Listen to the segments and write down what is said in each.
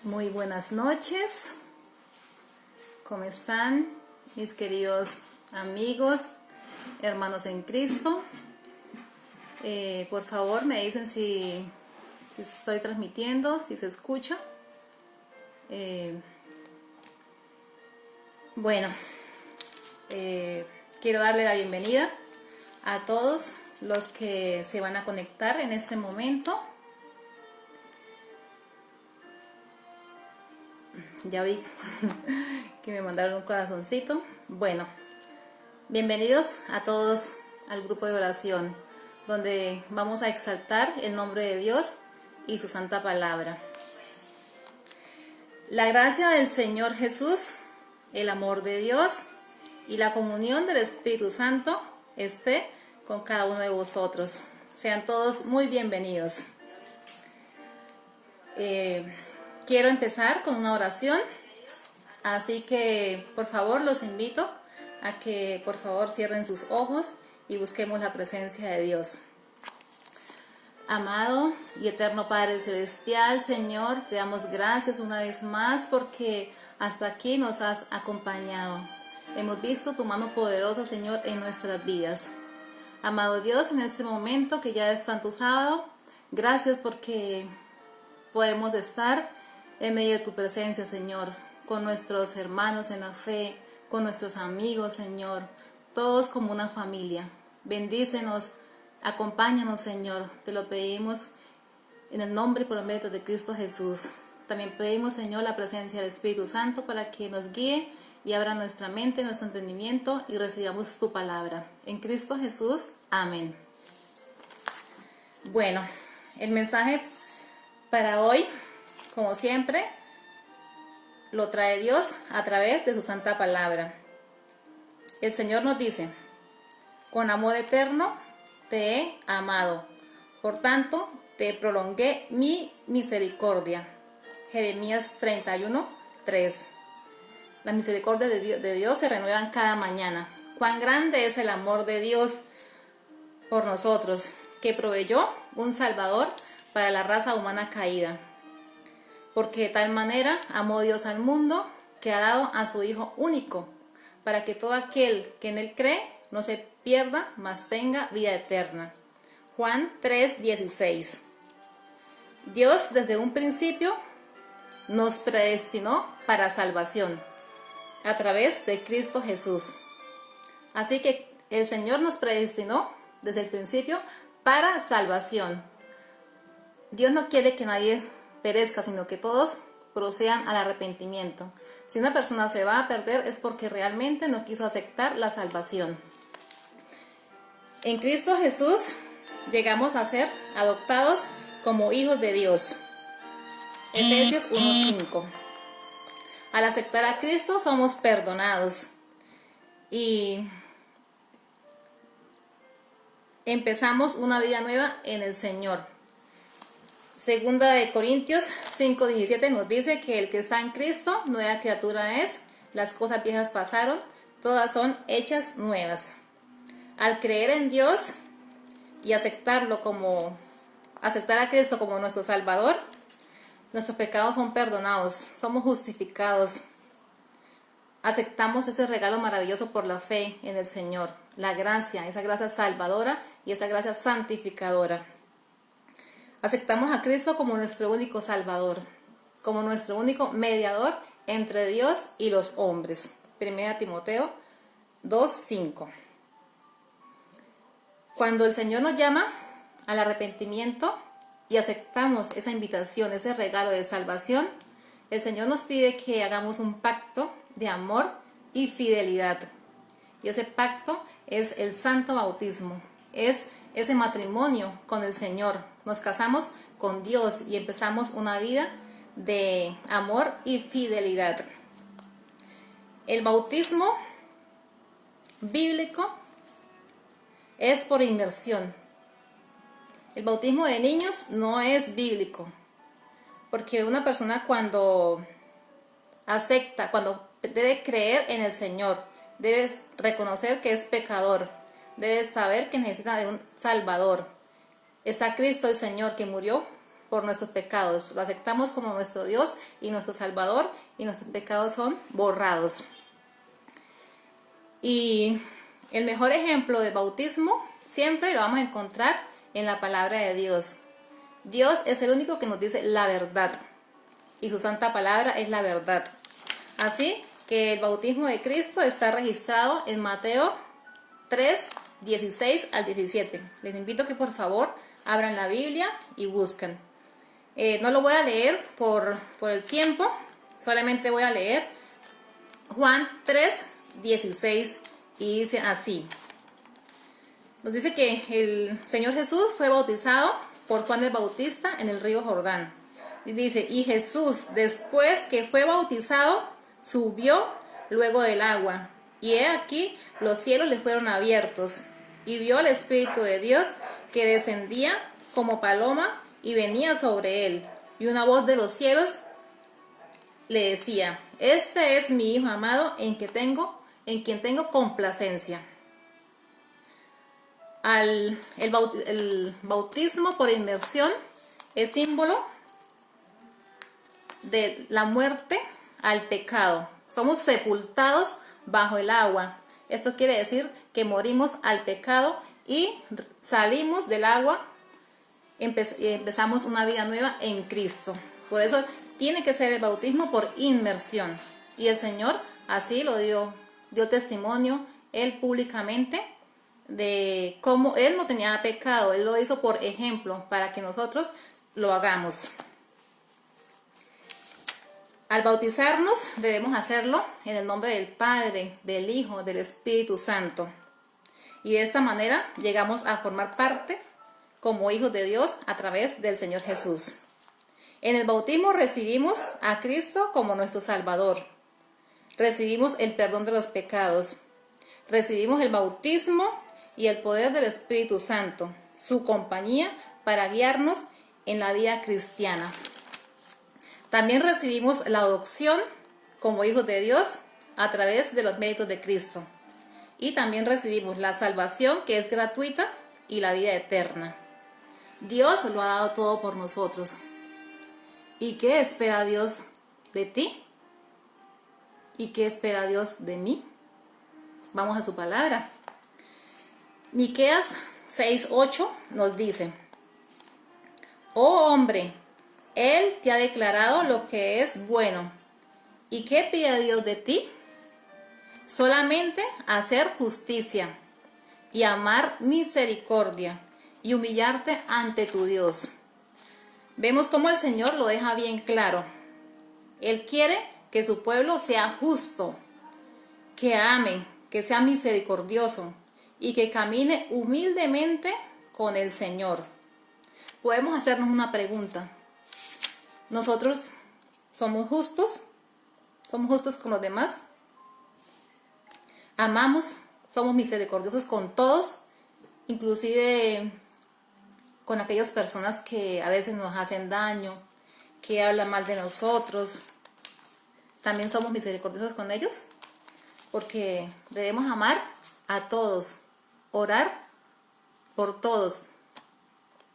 Muy buenas noches, ¿cómo están mis queridos amigos, hermanos en Cristo? Por favor me dicen si estoy transmitiendo, si se escucha. Quiero darle la bienvenida a todos los que se van a conectar en este momento. Ya vi que me mandaron un corazoncito. Bueno, bienvenidos a todos al grupo de oración, donde vamos a exaltar el nombre de Dios y su santa palabra. La gracia del Señor Jesús, el amor de Dios y la comunión del Espíritu Santo esté con cada uno de vosotros. Sean todos muy bienvenidos. Quiero empezar con una oración, así que por favor los invito a que por favor cierren sus ojos y busquemos la presencia de Dios. Amado y eterno Padre Celestial, Señor, te damos gracias una vez más porque hasta aquí nos has acompañado. Hemos visto tu mano poderosa, Señor, en nuestras vidas. Amado Dios, en este momento que ya es Santo Sábado, gracias porque podemos estar en medio de tu presencia, Señor, con nuestros hermanos en la fe, con nuestros amigos, Señor, todos como una familia. Bendícenos, acompáñanos, Señor, te lo pedimos en el nombre y por el mérito de Cristo Jesús. También pedimos, Señor, la presencia del Espíritu Santo para que nos guíe y abra nuestra mente, nuestro entendimiento y recibamos tu palabra. En Cristo Jesús, amén. Bueno, el mensaje para hoy, como siempre, lo trae Dios a través de su santa palabra. El Señor nos dice: con amor eterno te he amado, por tanto te prolongué mi misericordia. Jeremías 31:3. La misericordia de Dios se renuevan cada mañana. Cuán grande es el amor de Dios por nosotros, que proveyó un Salvador para la raza humana caída. Porque de tal manera amó Dios al mundo, que ha dado a su Hijo único, para que todo aquel que en él cree no se pierda, mas tenga vida eterna. Juan 3:16. Dios desde un principio nos predestinó para salvación, a través de Cristo Jesús. Así que el Señor nos predestinó desde el principio para salvación. Dios no quiere que nadie perezca, sino que todos procedan al arrepentimiento. Si una persona se va a perder es porque realmente no quiso aceptar la salvación. En Cristo Jesús llegamos a ser adoptados como hijos de Dios. Efesios 1:5. Al aceptar a Cristo somos perdonados y empezamos una vida nueva en el Señor. Segunda de Corintios 5:17 nos dice que el que está en Cristo, nueva criatura es, las cosas viejas pasaron, todas son hechas nuevas. Al creer en Dios y aceptar a Cristo como nuestro Salvador, nuestros pecados son perdonados, somos justificados. Aceptamos ese regalo maravilloso por la fe en el Señor, la gracia, esa gracia salvadora y esa gracia santificadora. Aceptamos a Cristo como nuestro único Salvador, como nuestro único mediador entre Dios y los hombres. 1 Timoteo 2:5. Cuando el Señor nos llama al arrepentimiento y aceptamos esa invitación, ese regalo de salvación, el Señor nos pide que hagamos un pacto de amor y fidelidad. Y ese pacto es el santo bautismo, es ese matrimonio con el Señor. Nos casamos con Dios y empezamos una vida de amor y fidelidad. El bautismo bíblico es por inmersión. El bautismo de niños no es bíblico, porque una persona cuando debe creer en el Señor, debe reconocer que es pecador, debe saber que necesita de un Salvador. Está Cristo el Señor que murió por nuestros pecados. Lo aceptamos como nuestro Dios y nuestro Salvador, y nuestros pecados son borrados. Y el mejor ejemplo del bautismo siempre lo vamos a encontrar en la palabra de Dios. Dios es el único que nos dice la verdad, y su santa palabra es la verdad. Así que el bautismo de Cristo está registrado en Mateo 3, 16 al 17. Les invito a que por favor abran la Biblia y busquen. No lo voy a leer por el tiempo, solamente voy a leer Juan 3, 16, y dice así. Nos dice que el Señor Jesús fue bautizado por Juan el Bautista en el río Jordán. Y dice, y Jesús, después que fue bautizado, subió luego del agua. Y he aquí, los cielos le fueron abiertos. Y vio al Espíritu de Dios que descendía como paloma y venía sobre él. Y una voz de los cielos le decía, este es mi Hijo amado en quien tengo complacencia. El bautismo por inmersión es símbolo de la muerte al pecado. Somos sepultados bajo el agua. Esto quiere decir que morimos al pecado y salimos del agua, empezamos una vida nueva en Cristo. Por eso tiene que ser el bautismo por inmersión. Y el Señor así lo dio testimonio Él públicamente de cómo Él no tenía pecado. Él lo hizo por ejemplo para que nosotros lo hagamos. Al bautizarnos debemos hacerlo en el nombre del Padre, del Hijo, del Espíritu Santo. Y de esta manera llegamos a formar parte como hijos de Dios a través del Señor Jesús. En el bautismo recibimos a Cristo como nuestro Salvador. Recibimos el perdón de los pecados. Recibimos el bautismo y el poder del Espíritu Santo, su compañía para guiarnos en la vida cristiana. También recibimos la adopción como hijos de Dios a través de los méritos de Cristo. Y también recibimos la salvación, que es gratuita, y la vida eterna. Dios lo ha dado todo por nosotros. ¿Y qué espera Dios de ti? ¿Y qué espera Dios de mí? Vamos a su palabra. Miqueas 6:8 nos dice: Oh hombre, Él te ha declarado lo que es bueno. ¿Y qué pide Dios de ti? Solamente hacer justicia y amar misericordia y humillarte ante tu Dios. Vemos cómo el Señor lo deja bien claro. Él quiere que su pueblo sea justo, que ame, que sea misericordioso y que camine humildemente con el Señor. Podemos hacernos una pregunta. ¿Nosotros somos justos? ¿Somos justos con los demás? ¿Amamos? ¿Somos misericordiosos con todos? Inclusive con aquellas personas que a veces nos hacen daño, que hablan mal de nosotros. ¿También somos misericordiosos con ellos? Porque debemos amar a todos, orar por todos,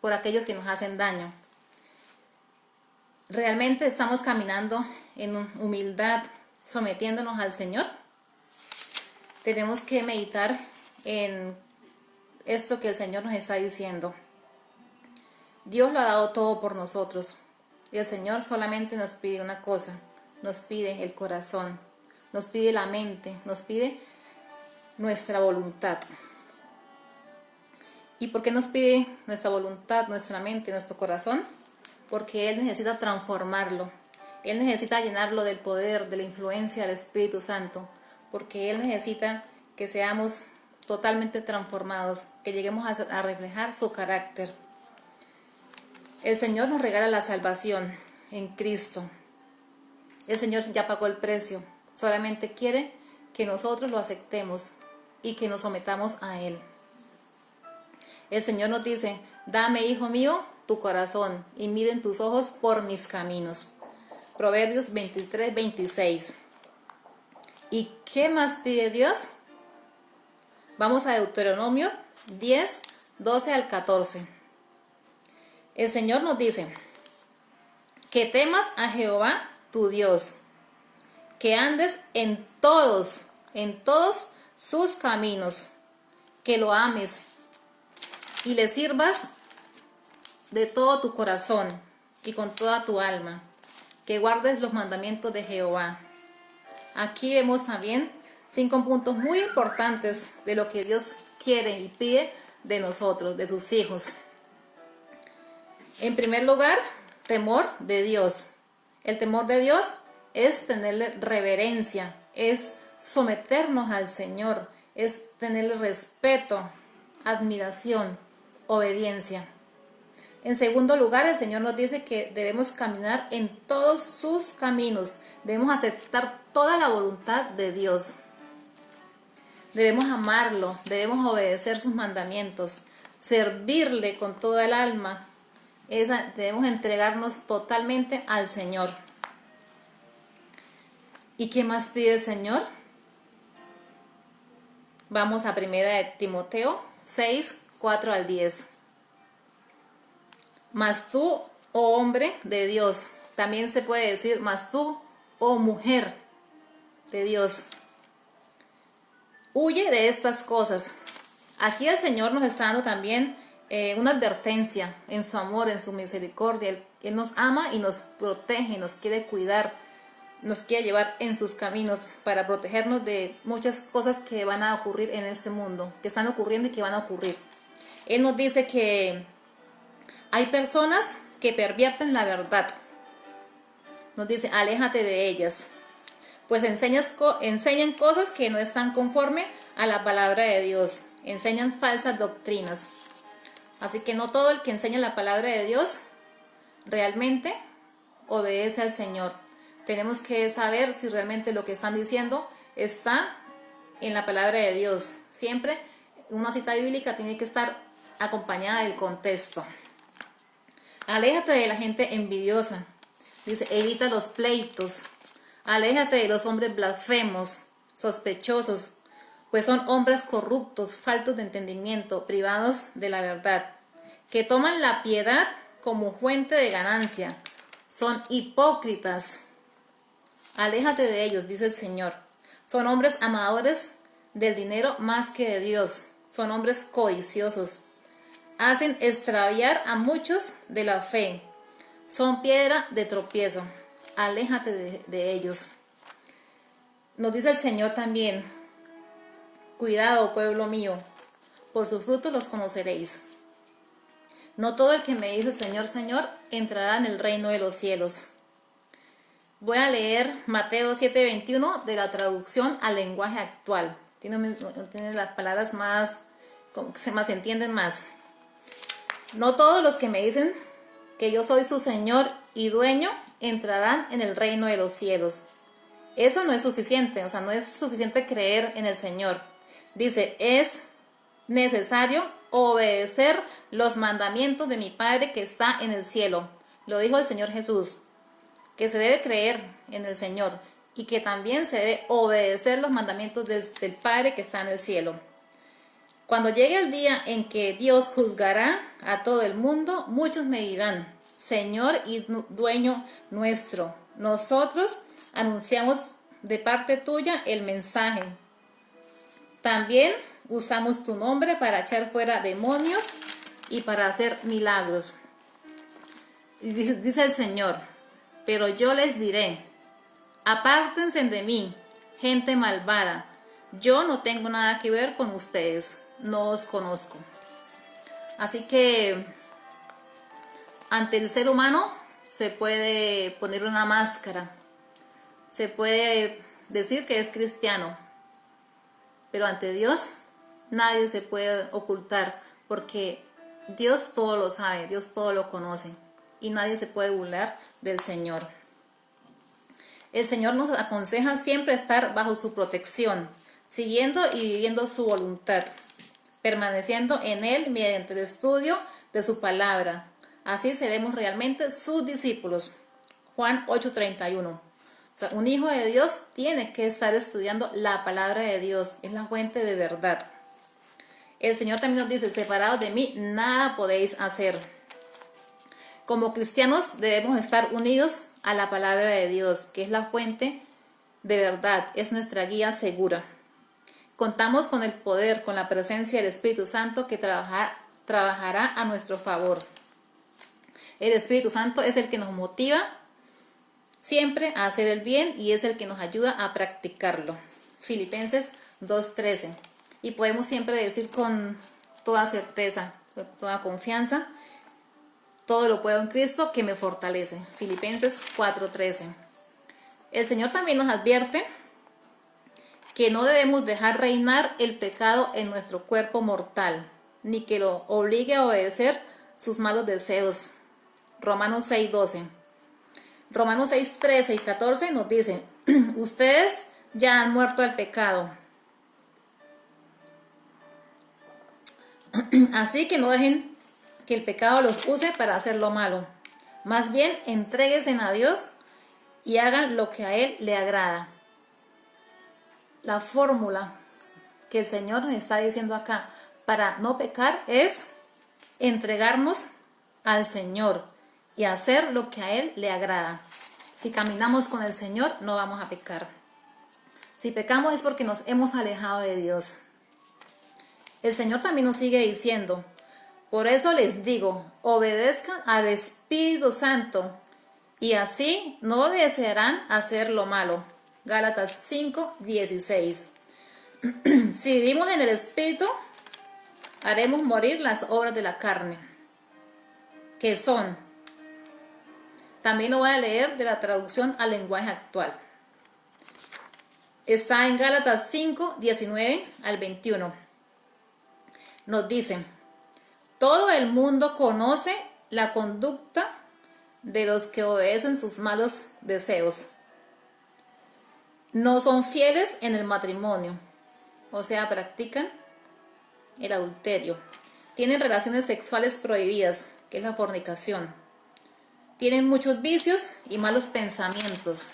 por aquellos que nos hacen daño. ¿Realmente estamos caminando en humildad, sometiéndonos al Señor? Tenemos que meditar en esto que el Señor nos está diciendo. Dios lo ha dado todo por nosotros. Y el Señor solamente nos pide una cosa. Nos pide el corazón, nos pide la mente, nos pide nuestra voluntad. ¿Y por qué nos pide nuestra voluntad, nuestra mente, nuestro corazón? Porque Él necesita transformarlo. Él necesita llenarlo del poder, de la influencia del Espíritu Santo. Porque Él necesita que seamos totalmente transformados, que lleguemos a reflejar su carácter. El Señor nos regala la salvación en Cristo. El Señor ya pagó el precio. Solamente quiere que nosotros lo aceptemos y que nos sometamos a Él. El Señor nos dice: dame, hijo mío, tu corazón y miren tus ojos por mis caminos. Proverbios 23, 26. ¿Y qué más pide Dios? Vamos a Deuteronomio 10, 12 al 14. El Señor nos dice: que temas a Jehová tu Dios, que andes en todos sus caminos, que lo ames y le sirvas de todo tu corazón y con toda tu alma, que guardes los mandamientos de Jehová. Aquí vemos también 5 puntos muy importantes de lo que Dios quiere y pide de nosotros, de sus hijos. En primer lugar, temor de Dios. El temor de Dios es tenerle reverencia, es someternos al Señor, es tenerle respeto, admiración, obediencia. En segundo lugar, el Señor nos dice que debemos caminar en todos sus caminos, debemos aceptar toda la voluntad de Dios. Debemos amarlo, debemos obedecer sus mandamientos, servirle con toda el alma. Debemos entregarnos totalmente al Señor. ¿Y qué más pide el Señor? Vamos a 1 de Timoteo 6, 4 al 10. Mas tú, oh hombre de Dios, también se puede decir, mas tú, oh mujer de Dios, huye de estas cosas. Aquí el Señor nos está dando también una advertencia en su amor, en su misericordia. Él nos ama y nos protege, nos quiere cuidar, nos quiere llevar en sus caminos para protegernos de muchas cosas que van a ocurrir en este mundo, que están ocurriendo y que van a ocurrir. Él nos dice que hay personas que pervierten la verdad. Nos dice, aléjate de ellas, pues enseñan cosas que no están conforme a la palabra de Dios. Enseñan falsas doctrinas. Así que no todo el que enseña la palabra de Dios realmente obedece al Señor. Tenemos que saber si realmente lo que están diciendo está en la palabra de Dios. Siempre una cita bíblica tiene que estar acompañada del contexto. Aléjate de la gente envidiosa. Dice, evita los pleitos. Aléjate de los hombres blasfemos, sospechosos, pues son hombres corruptos, faltos de entendimiento, privados de la verdad, que toman la piedad como fuente de ganancia. Son hipócritas. Aléjate de ellos, dice el Señor. Son hombres amadores del dinero más que de Dios. Son hombres codiciosos. Hacen extraviar a muchos de la fe. Son piedra de tropiezo. Aléjate de ellos. Nos dice el Señor también, cuidado, pueblo mío, por sus frutos los conoceréis. No todo el que me dice Señor, Señor, entrará en el reino de los cielos. Voy a leer Mateo 7:21 de la traducción al lenguaje actual. Tiene las palabras más, como que se entienden más. No todos los que me dicen que yo soy su Señor y dueño entrarán en el reino de los cielos. Eso no es suficiente, o sea, no es suficiente creer en el Señor. Dice, es necesario obedecer los mandamientos de mi Padre que está en el cielo. Lo dijo el Señor Jesús, que se debe creer en el Señor y que también se debe obedecer los mandamientos del Padre que está en el cielo. Cuando llegue el día en que Dios juzgará a todo el mundo, muchos me dirán, Señor y dueño nuestro, nosotros anunciamos de parte tuya el mensaje. También usamos tu nombre para echar fuera demonios y para hacer milagros. Y dice el Señor, pero yo les diré, apártense de mí, gente malvada, yo no tengo nada que ver con ustedes, no os conozco. Así que ante el ser humano se puede poner una máscara, se puede decir que es cristiano, pero ante Dios nadie se puede ocultar, porque Dios todo lo sabe, Dios todo lo conoce y nadie se puede burlar del Señor. El Señor nos aconseja siempre estar bajo su protección, siguiendo y viviendo su voluntad, permaneciendo en Él mediante el estudio de su palabra. Así seremos realmente sus discípulos. Juan 8:31. Un hijo de Dios tiene que estar estudiando la palabra de Dios, es la fuente de verdad. El Señor también nos dice, separados de mí, nada podéis hacer. Como cristianos debemos estar unidos a la palabra de Dios, que es la fuente de verdad, es nuestra guía segura. Contamos con el poder, con la presencia del Espíritu Santo que trabajará a nuestro favor. El Espíritu Santo es el que nos motiva siempre a hacer el bien y es el que nos ayuda a practicarlo. Filipenses 2:13. Y podemos siempre decir con toda certeza, con toda confianza, todo lo puedo en Cristo que me fortalece. Filipenses 4:13. El Señor también nos advierte que no debemos dejar reinar el pecado en nuestro cuerpo mortal, ni que lo obligue a obedecer sus malos deseos. Romanos 6:12. Romanos 6:13 y 14 nos dice, ustedes ya han muerto al pecado. Así que no dejen que el pecado los use para hacer lo malo. Más bien, entréguense a Dios y hagan lo que a Él le agrada. La fórmula que el Señor nos está diciendo acá para no pecar es entregarnos al Señor y hacer lo que a Él le agrada. Si caminamos con el Señor, no vamos a pecar. Si pecamos es porque nos hemos alejado de Dios. El Señor también nos sigue diciendo, por eso les digo, obedezcan al Espíritu Santo y así no desearán hacer lo malo. Gálatas 5:16. Si vivimos en el Espíritu, haremos morir las obras de la carne, que son, también lo voy a leer de la traducción al lenguaje actual. Está en Gálatas 5:19 al 21. Nos dice, todo el mundo conoce la conducta de los que obedecen sus malos deseos. No son fieles en el matrimonio, o sea, practican el adulterio. Tienen relaciones sexuales prohibidas, que es la fornicación. Tienen muchos vicios y malos pensamientos.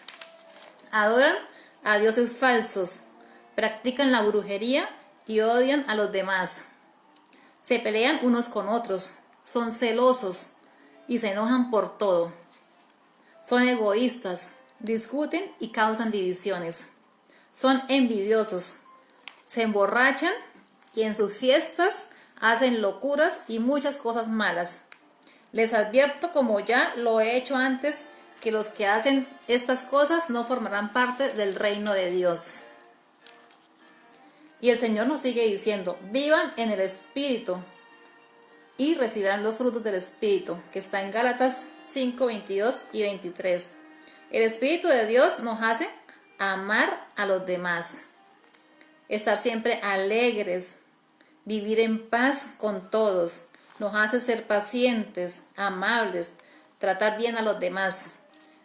Adoran a dioses falsos, practican la brujería y odian a los demás. Se pelean unos con otros, son celosos y se enojan por todo. Son egoístas, discuten y causan divisiones. Son envidiosos, se emborrachan y en sus fiestas hacen locuras y muchas cosas malas. Les advierto, como ya lo he hecho antes, que los que hacen estas cosas no formarán parte del reino de Dios. Y el Señor nos sigue diciendo, vivan en el Espíritu y recibirán los frutos del Espíritu, que está en Gálatas 5:22 y 23. El Espíritu de Dios nos hace amar a los demás, estar siempre alegres, vivir en paz con todos. Nos hace ser pacientes, amables, tratar bien a los demás.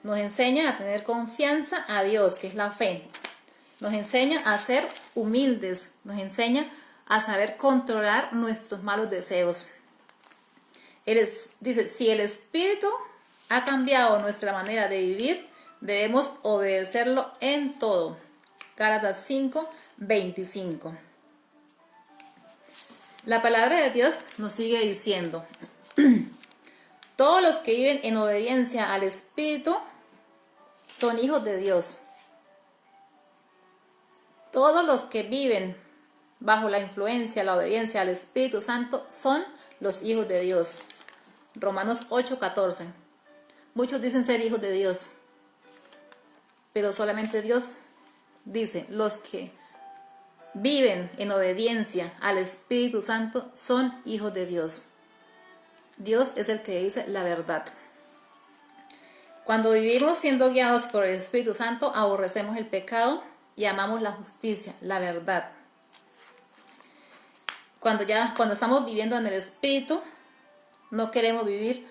Nos enseña a tener confianza a Dios, que es la fe. Nos enseña a ser humildes, nos enseña a saber controlar nuestros malos deseos. Dice, si el Espíritu ha cambiado nuestra manera de vivir, debemos obedecerlo en todo. Gálatas 5:25. La palabra de Dios nos sigue diciendo, todos los que viven en obediencia al Espíritu son hijos de Dios. Todos los que viven bajo la influencia, la obediencia al Espíritu Santo son los hijos de Dios. Romanos 8:14. Muchos dicen ser hijos de Dios, pero solamente Dios dice, los que viven en obediencia al Espíritu Santo son hijos de Dios. Dios es el que dice la verdad. Cuando vivimos siendo guiados por el Espíritu Santo, aborrecemos el pecado y amamos la justicia, la verdad. Cuando estamos viviendo en el Espíritu, no queremos vivir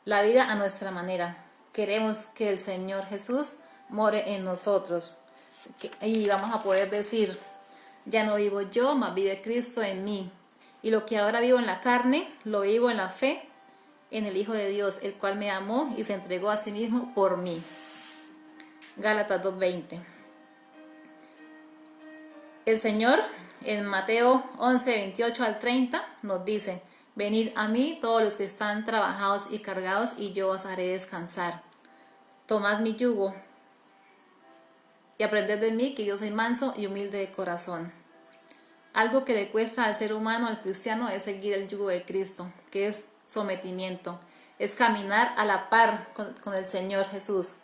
la vida a nuestra manera. Queremos que el Señor Jesús more en nosotros. Y vamos a poder decir, ya no vivo yo, mas vive Cristo en mí. Y lo que ahora vivo en la carne, lo vivo en la fe, en el Hijo de Dios, el cual me amó y se entregó a sí mismo por mí. Gálatas 2:20. El Señor en Mateo 11:28 al 30 nos dice, Venid a mí todos los que están trabajados y cargados, y yo os haré descansar. Tomad mi yugo y aprended de mí, que yo soy manso y humilde de corazón. Algo que le cuesta al ser humano, al cristiano, es seguir el yugo de Cristo, que es sometimiento, es caminar a la par con el Señor Jesús.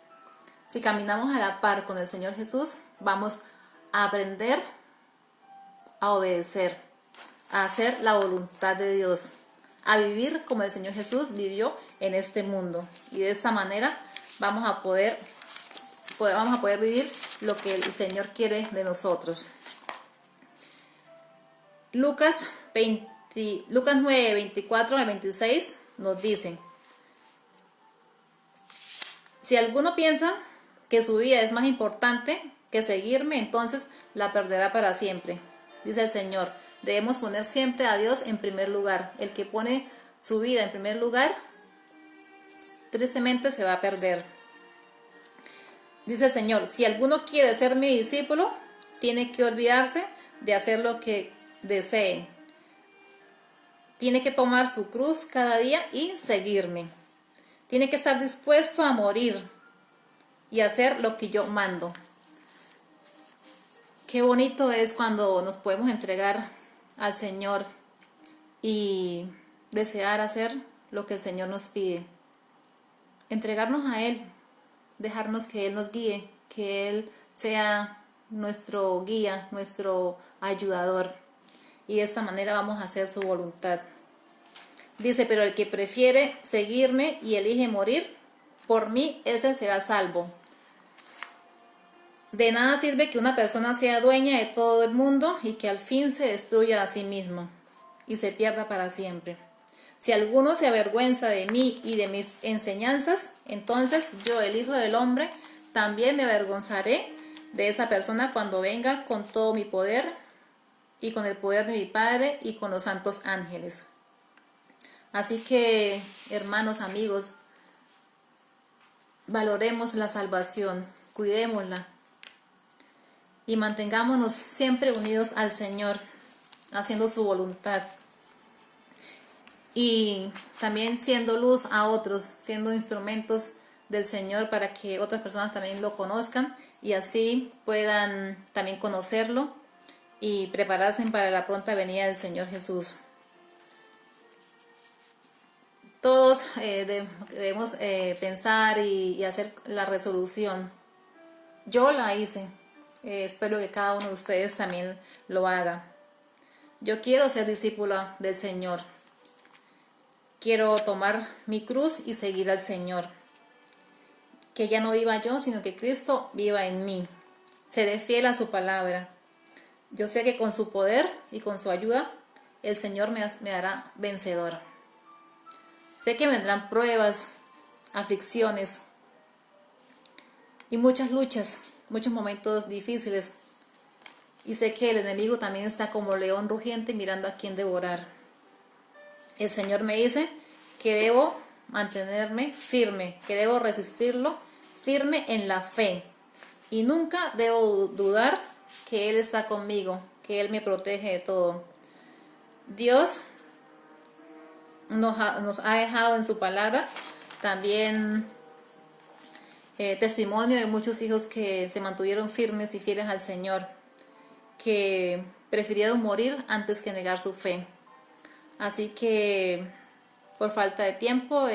Si caminamos a la par con el Señor Jesús, vamos a aprender a obedecer, a hacer la voluntad de Dios, a vivir como el Señor Jesús vivió en este mundo. Y de esta manera vamos a poder vivir lo que el Señor quiere de nosotros. Lucas 9, 24 al 26 nos dice: si alguno piensa que su vida es más importante que seguirme, entonces la perderá para siempre. Dice el Señor, debemos poner siempre a Dios en primer lugar. El que pone su vida en primer lugar, tristemente se va a perder. Dice el Señor, si alguno quiere ser mi discípulo, tiene que olvidarse de hacer lo que desee. Tiene que tomar su cruz cada día y seguirme. Tiene que estar dispuesto a morir y hacer lo que yo mando. Qué bonito es cuando nos podemos entregar al Señor y desear hacer lo que el Señor nos pide. Entregarnos a Él, dejarnos que Él nos guíe, que Él sea nuestro guía, nuestro ayudador. Y de esta manera vamos a hacer su voluntad. Dice, pero el que prefiere seguirme y elige morir, por mí ese será salvo. De nada sirve que una persona sea dueña de todo el mundo y que al fin se destruya a sí mismo y se pierda para siempre. Si alguno se avergüenza de mí y de mis enseñanzas, entonces yo, el Hijo del Hombre, también me avergonzaré de esa persona cuando venga con todo mi poder y con el poder de mi Padre y con los santos ángeles. Así que, hermanos, amigos, valoremos la salvación, cuidémosla y mantengámonos siempre unidos al Señor, haciendo su voluntad. Y también siendo luz a otros, siendo instrumentos del Señor para que otras personas también lo conozcan y así puedan también conocerlo y prepararse para la pronta venida del Señor Jesús. Todos debemos pensar y hacer la resolución. Yo la hice, espero que cada uno de ustedes también lo haga. Yo quiero ser discípula del Señor. Quiero tomar mi cruz y seguir al Señor. Que ya no viva yo, sino que Cristo viva en mí. Seré fiel a su palabra. Yo sé que con su poder y con su ayuda, el Señor me hará vencedora. Sé que vendrán pruebas, aflicciones y muchas luchas, muchos momentos difíciles. Y sé que el enemigo también está como león rugiente mirando a quién devorar. El Señor me dice que debo mantenerme firme, que debo resistirlo firme en la fe. Y nunca debo dudar que Él está conmigo, que Él me protege de todo. Dios nos ha dejado en su palabra también testimonio de muchos hijos que se mantuvieron firmes y fieles al Señor, que prefirieron morir antes que negar su fe. Así que por falta de tiempo,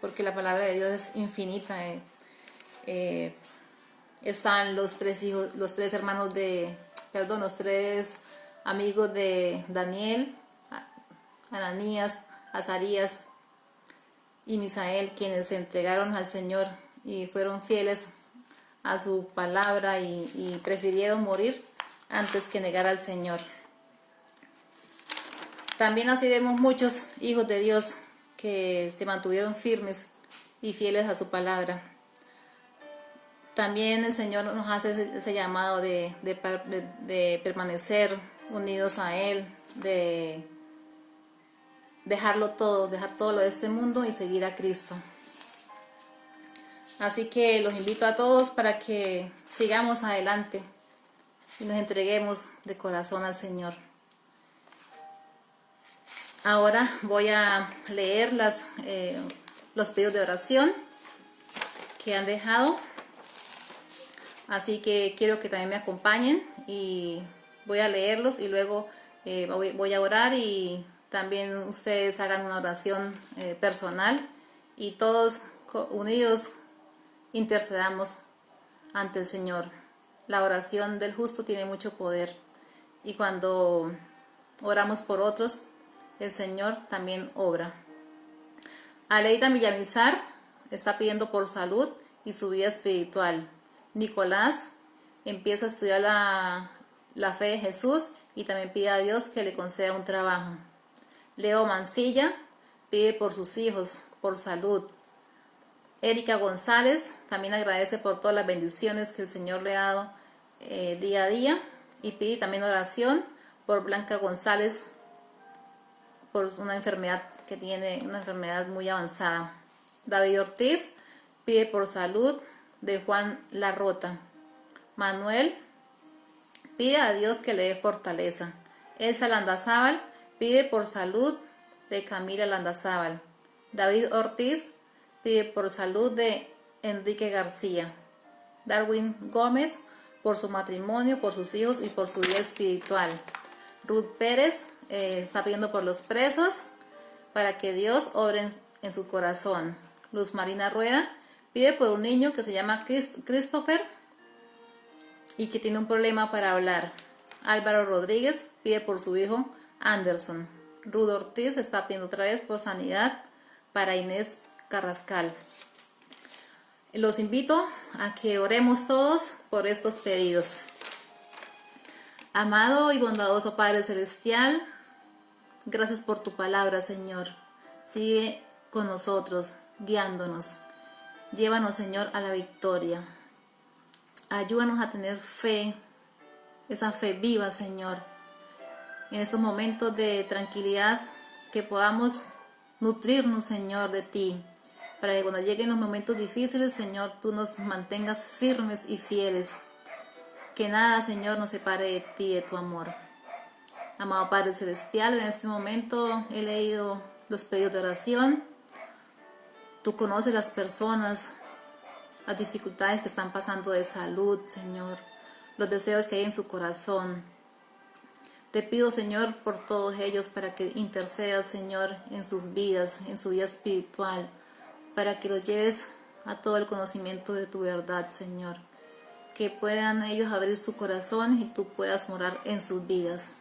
porque la palabra de Dios es infinita, están los tres amigos de Daniel, Ananías, Azarías y Misael, quienes se entregaron al Señor y fueron fieles a su palabra y prefirieron morir antes que negar al Señor. También así vemos muchos hijos de Dios que se mantuvieron firmes y fieles a su palabra. También el Señor nos hace ese llamado de permanecer unidos a Él, de dejar todo lo de este mundo y seguir a Cristo. Así que los invito a todos para que sigamos adelante y nos entreguemos de corazón al Señor. Ahora voy a leer los pedidos de oración que han dejado. Así que quiero que también me acompañen y voy a leerlos y luego voy a orar y también ustedes hagan una oración personal y todos unidos intercedamos ante el Señor. La oración del justo tiene mucho poder y cuando oramos por otros, el Señor también obra. Aleida Villamizar está pidiendo por salud y su vida espiritual. Nicolás empieza a estudiar la fe de Jesús y también pide a Dios que le conceda un trabajo. Leo Mancilla pide por sus hijos, por salud. Erika González también agradece por todas las bendiciones que el Señor le ha dado día a día y pide también oración por Blanca González por una enfermedad que tiene, una enfermedad muy avanzada. David Ortiz pide por salud de Juan Larrota. Manuel pide a Dios que le dé fortaleza. Elsa Landazábal pide por salud de Camila Landazábal. David Ortiz pide por salud de Enrique García. Darwin Gómez por su matrimonio, por sus hijos y por su vida espiritual. Ruth Pérez está pidiendo por los presos para que Dios obre en su corazón. Luz Marina Rueda pide por un niño que se llama Christopher y que tiene un problema para hablar. Álvaro Rodríguez pide por su hijo Anderson. Ruth Ortiz está pidiendo otra vez por sanidad para Inés Carrascal. Los invito a que oremos todos por estos pedidos. Amado y bondadoso Padre Celestial, gracias por tu palabra, Señor. Sigue con nosotros, guiándonos. Llévanos, Señor, a la victoria. Ayúdanos a tener fe, esa fe viva, Señor. En estos momentos de tranquilidad, que podamos nutrirnos, Señor, de ti. Para que cuando lleguen los momentos difíciles, Señor, tú nos mantengas firmes y fieles. Que nada, Señor, nos separe de ti, de tu amor. Amado Padre Celestial, en este momento he leído los pedidos de oración. Tú conoces las personas, las dificultades que están pasando de salud, Señor, los deseos que hay en su corazón. Te pido, Señor, por todos ellos para que intercedas, Señor, en sus vidas, en su vida espiritual, para que los lleves a todo el conocimiento de tu verdad, Señor. Que puedan ellos abrir su corazón y tú puedas morar en sus vidas.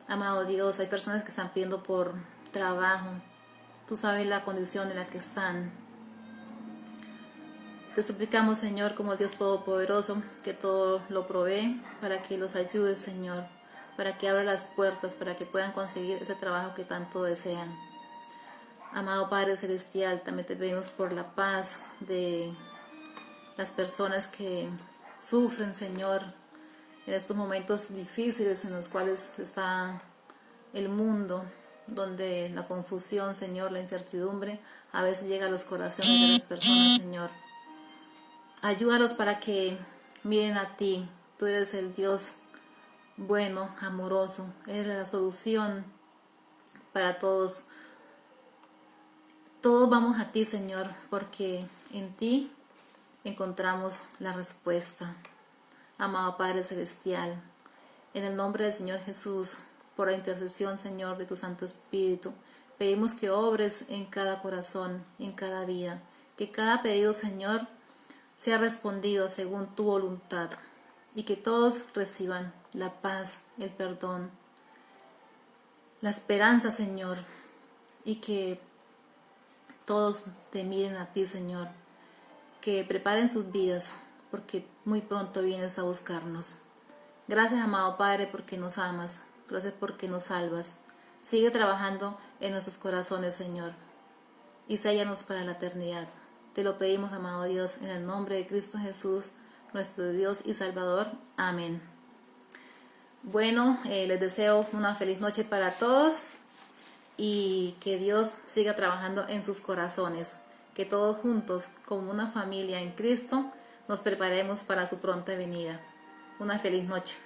Amado Dios, hay personas que están pidiendo por trabajo. Tú sabes la condición en la que están. Te suplicamos, Señor, como Dios Todopoderoso, que todo lo provee para que los ayudes, Señor, para que abra las puertas, para que puedan conseguir ese trabajo que tanto desean. Amado Padre Celestial, también te pedimos por la paz de las personas que sufren, Señor, en estos momentos difíciles en los cuales está el mundo, donde la confusión, Señor, la incertidumbre a veces llega a los corazones de las personas, Señor. Ayúdalos para que miren a ti. Tú eres el Dios bueno, amoroso. Eres la solución para todos. Todos vamos a ti, Señor, porque en ti encontramos la respuesta. Amado Padre Celestial, en el nombre del Señor Jesús, por la intercesión, Señor, de tu Santo Espíritu, pedimos que obres en cada corazón, en cada vida, que cada pedido, Señor, sea respondido según tu voluntad y que todos reciban la paz, el perdón, la esperanza, Señor, y que todos te miren a ti, Señor, que preparen sus vidas porque muy pronto vienes a buscarnos. Gracias, amado Padre, porque nos amas. Gracias porque nos salvas. Sigue trabajando en nuestros corazones, Señor, y séllanos para la eternidad. Te lo pedimos, amado Dios, en el nombre de Cristo Jesús, nuestro Dios y Salvador. Amén. Bueno, les deseo una feliz noche para todos y que Dios siga trabajando en sus corazones. Que todos juntos, como una familia en Cristo, nos preparemos para su pronta venida. Una feliz noche.